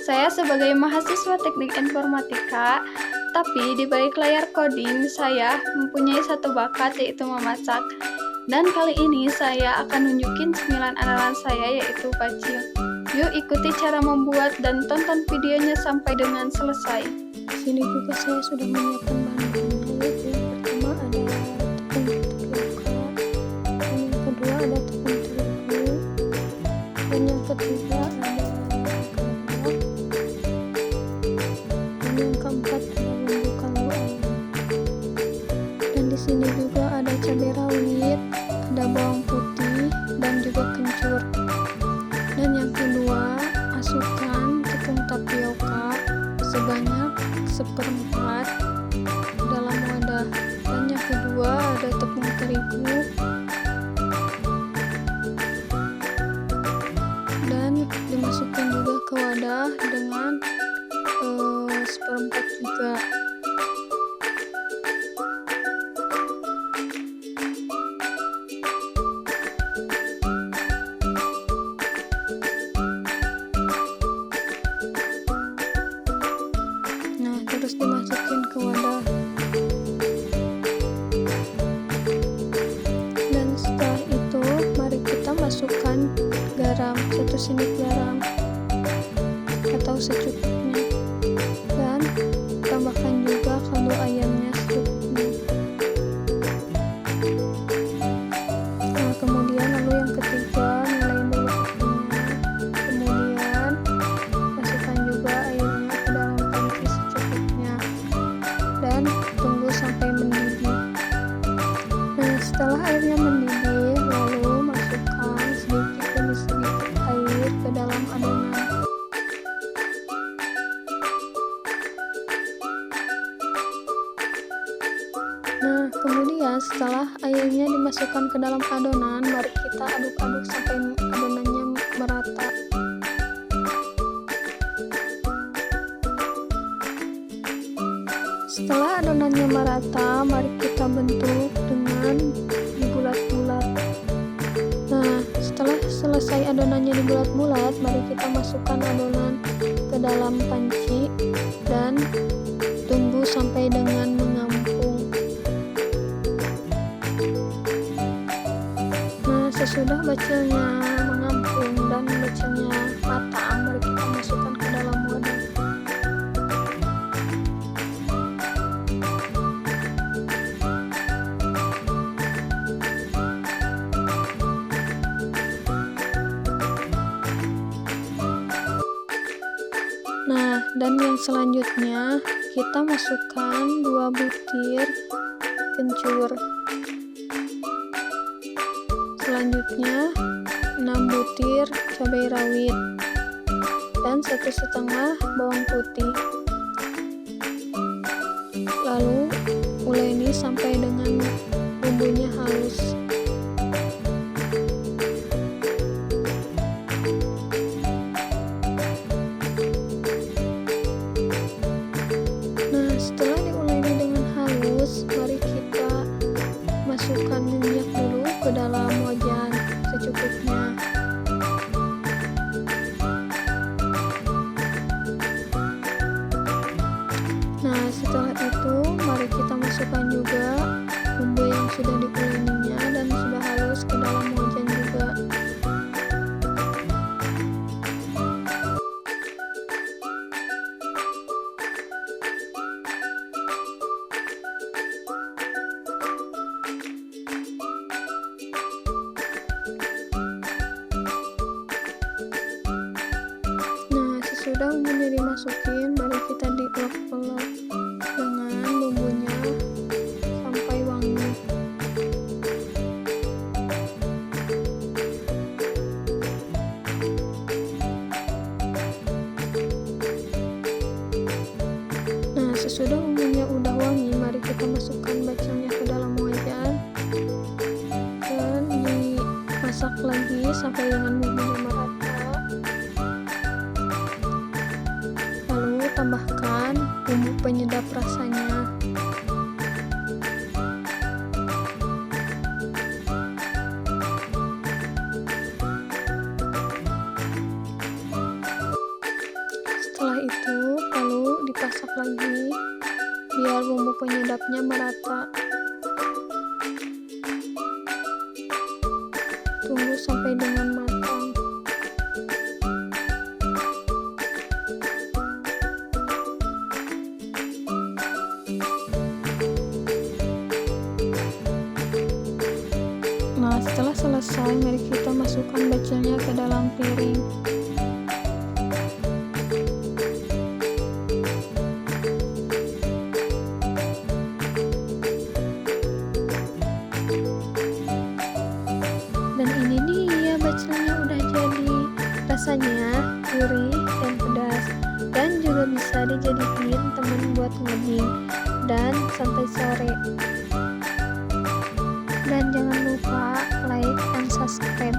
Saya sebagai mahasiswa teknik informatika, tapi di balik layar coding saya mempunyai satu bakat yaitu memasak. Dan kali ini saya akan nunjukin cemilan andalan saya yaitu pacil. Yuk ikuti cara membuat dan tonton videonya sampai dengan selesai. Di sini juga saya sudah menyiapkan bahan-bahannya, yaitu yang pertama ada tepung tapioka, dan yang kedua ada tepung terigu, dan yang ketiga ada garam, dan yang keempat ada bumbu kaldu ayam. Dan di sini juga ada cabai rawit, ada bawang putih, dan juga kencur. Dan yang kedua, masukkan tepung tapioka sebanyak 1/4 dalam wadah. Dan yang kedua ada tepung terigu dan dimasukkan juga ke wadah dengan 1/4 juga. Terus dimasukin ke wadah, dan setelah itu mari kita masukkan garam, 1 sendok garam atau secukupnya, dan tambahkan juga kaldu ayamnya secukupnya. Nah, kemudian lalu yang ketiga, nyalain dulu apinya, kemudian masukkan juga airnya ke dalam panci secukupnya dan tunggu sampai mendidih. Nah, setelah airnya mendidih, lalu masukkan sedikit demi sedikit air ke dalam adonan. Nah, kemudian setelah airnya dimasukkan ke dalam adonan, mari kita aduk-aduk sampai adonannya merata. Setelah adonannya merata, mari kita bentuk dengan dibulat-bulat. Nah, setelah selesai adonannya dibulat-bulat, mari kita masukkan adonan ke dalam panci dan tunggu sampai dengan mengapung. Nah, sesudah bacilnya mengapung dan bacilnya matang, mari kita masukkan ke dalam wadah. Nah, dan yang selanjutnya kita masukkan 2 butir kencur. Selanjutnya 6 butir cabai rawit dan 1,5 bawang putih. Lalu uleni sampai dengan bumbunya halus. Setelah diuleni dengan halus, mari kita masukkan minyak dulu ke dalam wajan secukupnya. Nah, setelah itu mari kita masukkan juga bumbu yang sudah diuleninya dan sudah halus ke dalam wajan juga. Sudah bumbunya dimasukin, baru kita diulek-ulek dengan bumbunya sampai wangi. Nah, sesudah bumbunya udah wangi, mari kita masukkan bacilnya ke dalam wajan dan dimasak lagi sampai dengan bumbunya merata. Tambahkan bumbu penyedap rasanya. masak lagi biar bumbu penyedapnya merata. Tunggu sampai dengan matang. Nah, setelah selesai, mari kita masukkan bacelnya ke dalam piring. Dan ini dia bacelnya udah jadi. Rasanya gurih dan pedas, dan juga bisa dijadiin teman buat ngoding dan santai sore. Dan jangan lupa like dan subscribe.